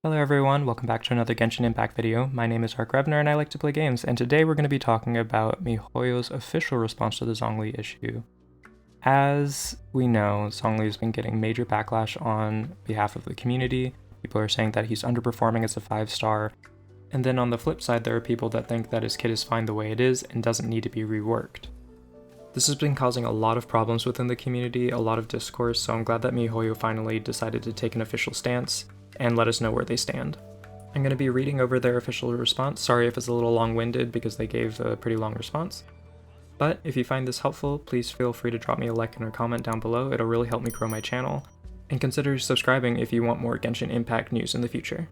Hello everyone, welcome back to another Genshin Impact video. My name is Ark Rebner and I like to play games, and today we're going to be talking about MIHOYO'S official response to the Zhongli issue. As we know, Zhongli has been getting major backlash on behalf of the community. People are saying that he's underperforming as a 5-star, and then on the flip side there are people that think that his kit is fine the way it is and doesn't need to be reworked. This has been causing a lot of problems within the community, a lot of discourse, so I'm glad that MIHOYO finally decided to take an official stance and let us know where they stand. I'm going to be reading over their official response. Sorry if it's a little long-winded because they gave a pretty long response. But if you find this helpful, please feel free to drop me a like and a comment down below. It'll really help me grow my channel. And consider subscribing if you want more Genshin Impact news in the future.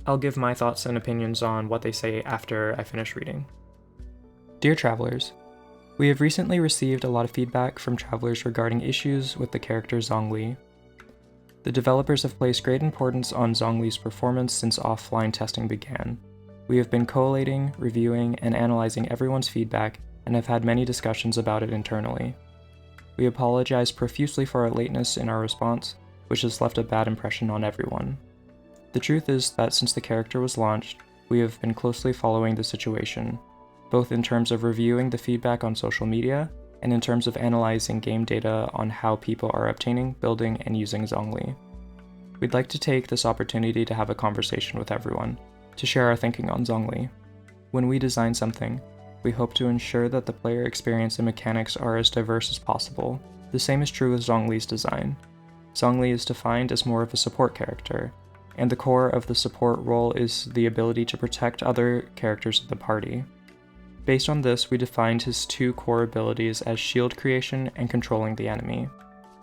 I'll give my thoughts and opinions on what they say after I finish reading. Dear Travelers, we have recently received a lot of feedback from travelers regarding issues with the character Zhongli. The developers have placed great importance on Zhongli's performance since offline testing began. We have been collating, reviewing, and analyzing everyone's feedback and have had many discussions about it internally. We apologize profusely for our lateness in our response, which has left a bad impression on everyone. The truth is that since the character was launched, we have been closely following the situation, both in terms of reviewing the feedback on social media and in terms of analyzing game data on how people are obtaining, building, and using Zhongli. We'd like to take this opportunity to have a conversation with everyone, to share our thinking on Zhongli. When we design something, we hope to ensure that the player experience and mechanics are as diverse as possible. The same is true with Zhongli's design. Zhongli is defined as more of a support character, and the core of the support role is the ability to protect other characters of the party. Based on this, we defined his two core abilities as shield creation and controlling the enemy.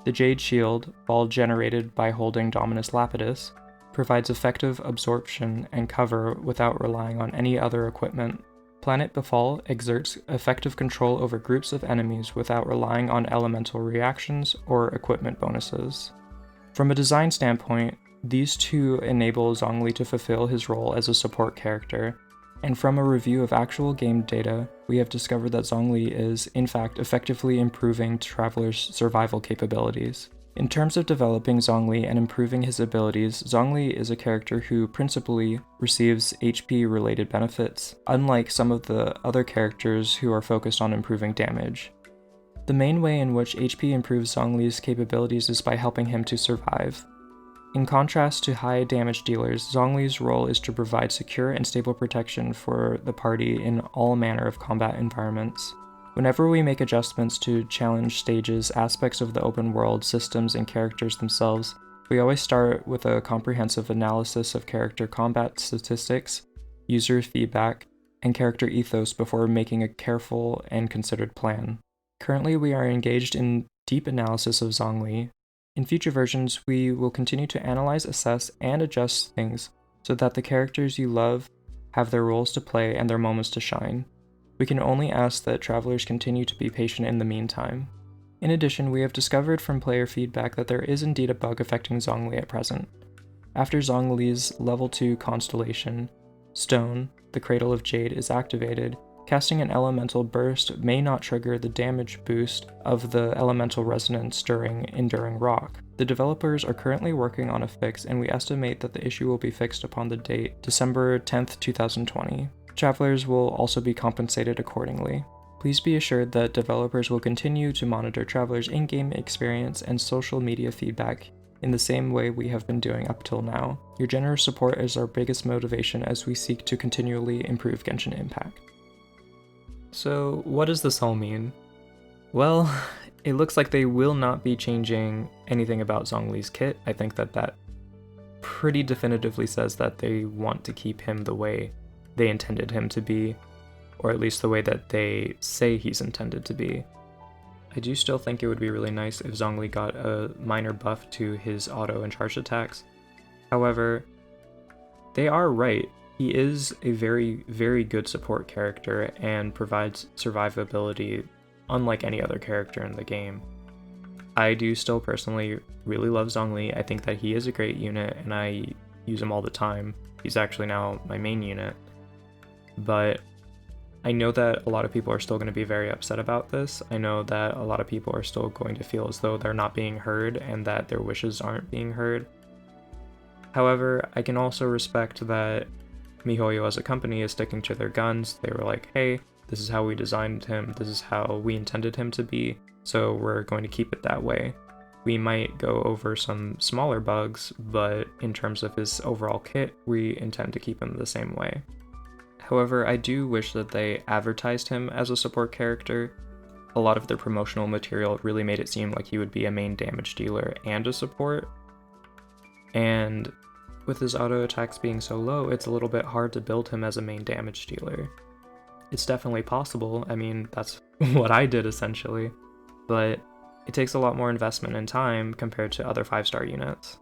The Jade Shield, while generated by holding Dominus Lapidus, provides effective absorption and cover without relying on any other equipment. Planet Befall exerts effective control over groups of enemies without relying on elemental reactions or equipment bonuses. From a design standpoint, these two enable Zhongli to fulfill his role as a support character, and from a review of actual game data, we have discovered that Zhongli is, in fact, effectively improving Traveler's survival capabilities. In terms of developing Zhongli and improving his abilities, Zhongli is a character who principally receives HP-related benefits, unlike some of the other characters who are focused on improving damage. The main way in which HP improves Zhongli's capabilities is by helping him to survive. In contrast to high damage dealers, Zhongli's role is to provide secure and stable protection for the party in all manner of combat environments. Whenever we make adjustments to challenge stages, aspects of the open world, systems, and characters themselves, we always start with a comprehensive analysis of character combat statistics, user feedback, and character ethos before making a careful and considered plan. Currently, we are engaged in deep analysis of Zhongli. In future versions, we will continue to analyze, assess, and adjust things so that the characters you love have their roles to play and their moments to shine. We can only ask that travelers continue to be patient in the meantime. In addition, we have discovered from player feedback that there is indeed a bug affecting Zhongli at present. After Zhongli's level 2 constellation, Stone, the Cradle of Jade, is activated, casting an elemental burst may not trigger the damage boost of the elemental resonance during Enduring Rock. The developers are currently working on a fix, and we estimate that the issue will be fixed upon the date December 10th, 2020. Travelers will also be compensated accordingly. Please be assured that developers will continue to monitor travelers' in-game experience and social media feedback in the same way we have been doing up till now. Your generous support is our biggest motivation as we seek to continually improve Genshin Impact. So, what does this all mean? Well, it looks like they will not be changing anything about Zhongli's kit. I think that pretty definitively says that they want to keep him the way they intended him to be, or at least the way that they say he's intended to be. I do still think it would be really nice if Zhongli got a minor buff to his auto and charged attacks. However, they are right. He is a very, very good support character and provides survivability unlike any other character in the game. I do still personally really love Zhongli. I think that he is a great unit and I use him all the time. He's actually now my main unit. But I know that a lot of people are still going to be very upset about this. I know that a lot of people are still going to feel as though they're not being heard and that their wishes aren't being heard. However, I can also respect that MIHOYO as a company is sticking to their guns. They were like, hey, this is how we designed him, this is how we intended him to be, so we're going to keep it that way. We might go over some smaller bugs, but in terms of his overall kit, we intend to keep him the same way. However, I do wish that they advertised him as a support character. A lot of their promotional material really made it seem like he would be a main damage dealer and a support. And with his auto attacks being so low, it's a little bit hard to build him as a main damage dealer. It's definitely possible, I mean, that's what I did essentially, but it takes a lot more investment and time compared to other 5-star units.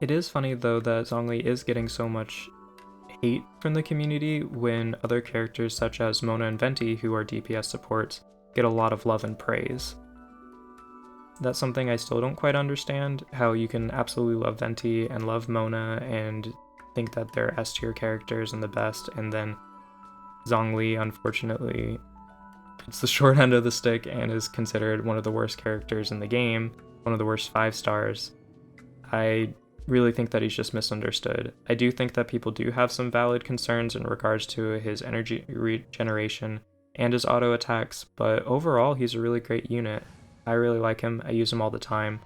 It is funny though that Zhongli is getting so much hate from the community when other characters such as Mona and Venti, who are DPS supports, get a lot of love and praise. That's something I still don't quite understand, how you can absolutely love Venti and love Mona and think that they're S tier characters and the best, and then Zhongli, unfortunately, gets the short end of the stick and is considered one of the worst characters in the game, one of the worst 5-stars. I really think that he's just misunderstood. I do think that people do have some valid concerns in regards to his energy regeneration and his auto attacks, but overall he's a really great unit. I really like him, I use him all the time.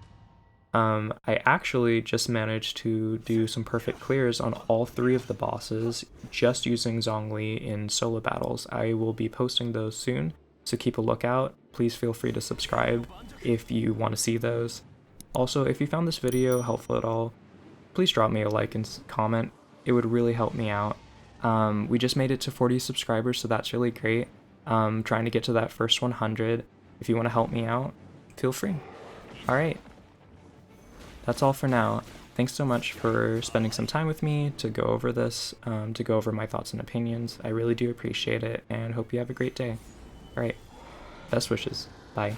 I actually just managed to do some perfect clears on all 3 of the bosses just using Zhongli in solo battles. I will be posting those soon, so keep a lookout. Please feel free to subscribe if you want to see those. Also, if you found this video helpful at all, please drop me a like and comment. It would really help me out. We just made it to 40 subscribers, so that's really great. Trying to get to that first 100. If you want to help me out, feel free. Alright. That's all for now. Thanks so much for spending some time with me to go over this, to go over my thoughts and opinions. I really do appreciate it, and hope you have a great day. Alright, best wishes. Bye.